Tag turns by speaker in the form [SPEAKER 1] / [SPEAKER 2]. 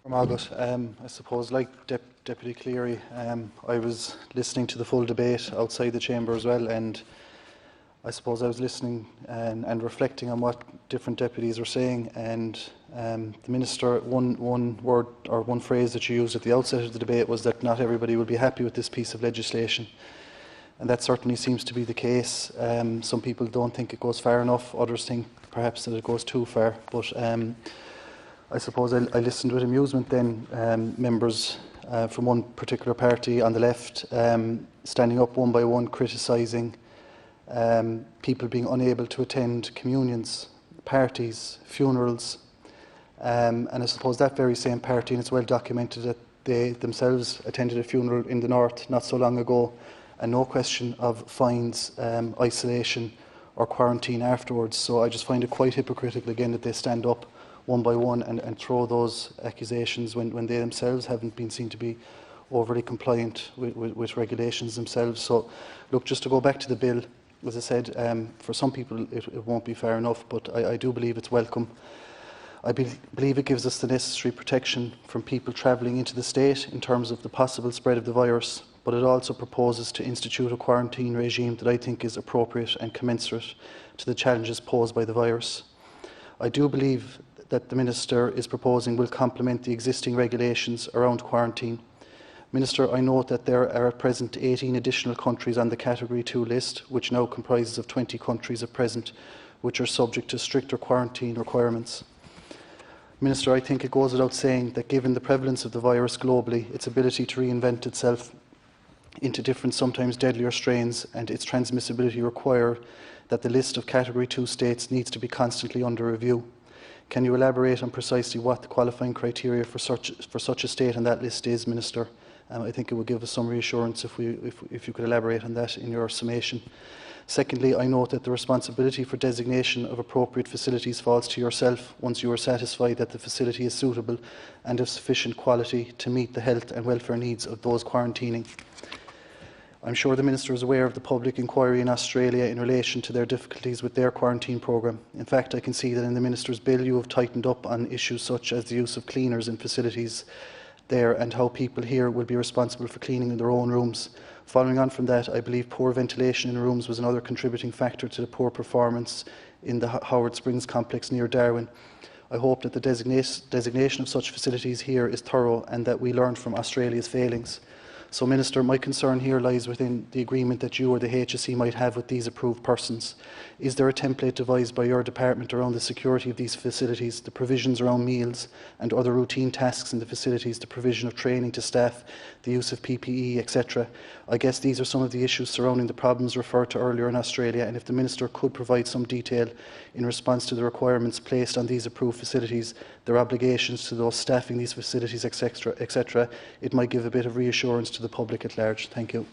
[SPEAKER 1] Margaret, I suppose, like Deputy Cleary, I was listening to the full debate outside the chamber as well, and I suppose I was listening and reflecting on what different deputies were saying, and the Minister, one word or one phrase that she used at the outset of the debate was that not everybody will be happy with this piece of legislation. And that certainly seems to be the case. Some people don't think it goes far enough, others think perhaps that it goes too far. But I suppose I listened with amusement then, members from one particular party on the left standing up one by one criticising people being unable to attend communions, parties, funerals. And I suppose that very same party, and it's well documented that they themselves attended a funeral in the north not so long ago, and no question of fines, isolation or quarantine afterwards. So I just find it quite hypocritical again that they stand up one by one and throw those accusations when they themselves haven't been seen to be overly compliant with regulations themselves. So look, just to go back to the bill, as I said, for some people it won't be fair enough, but I do believe it's welcome. I believe it gives us the necessary protection from people travelling into the state in terms of the possible spread of the virus, but it also proposes to institute a quarantine regime that I think is appropriate and commensurate to the challenges posed by the virus. I do believe that the Minister is proposing will complement the existing regulations around quarantine. Minister, I note that there are at present 18 additional countries on the Category 2 list, which now comprises of 20 countries at present, which are subject to stricter quarantine requirements. Minister, I think it goes without saying that given the prevalence of the virus globally, its ability to reinvent itself into different, sometimes deadlier strains, and its transmissibility require that the list of Category 2 states needs to be constantly under review. Can you elaborate on precisely what the qualifying criteria for such a state on that list is, Minister? I think it would give us some reassurance if you could elaborate on that in your summation. Secondly, I note that the responsibility for designation of appropriate facilities falls to yourself once you are satisfied that the facility is suitable and of sufficient quality to meet the health and welfare needs of those quarantining. I'm sure the Minister is aware of the public inquiry in Australia in relation to their difficulties with their quarantine programme. In fact, I can see that in the Minister's bill you have tightened up on issues such as the use of cleaners in facilities there and how people here will be responsible for cleaning in their own rooms. Following on from that, I believe poor ventilation in rooms was another contributing factor to the poor performance in the Howard Springs complex near Darwin. I hope that the designation of such facilities here is thorough and that we learn from Australia's failings. So, Minister, my concern here lies within the agreement that you or the HSE might have with these approved persons. Is there a template devised by your department around the security of these facilities, the provisions around meals and other routine tasks in the facilities, the provision of training to staff, the use of PPE, etc.? I guess these are some of the issues surrounding the problems referred to earlier in Australia, and if the Minister could provide some detail in response to the requirements placed on these approved facilities, their obligations to those staffing these facilities, etc., it might give a bit of reassurance to the public at large. Thank you.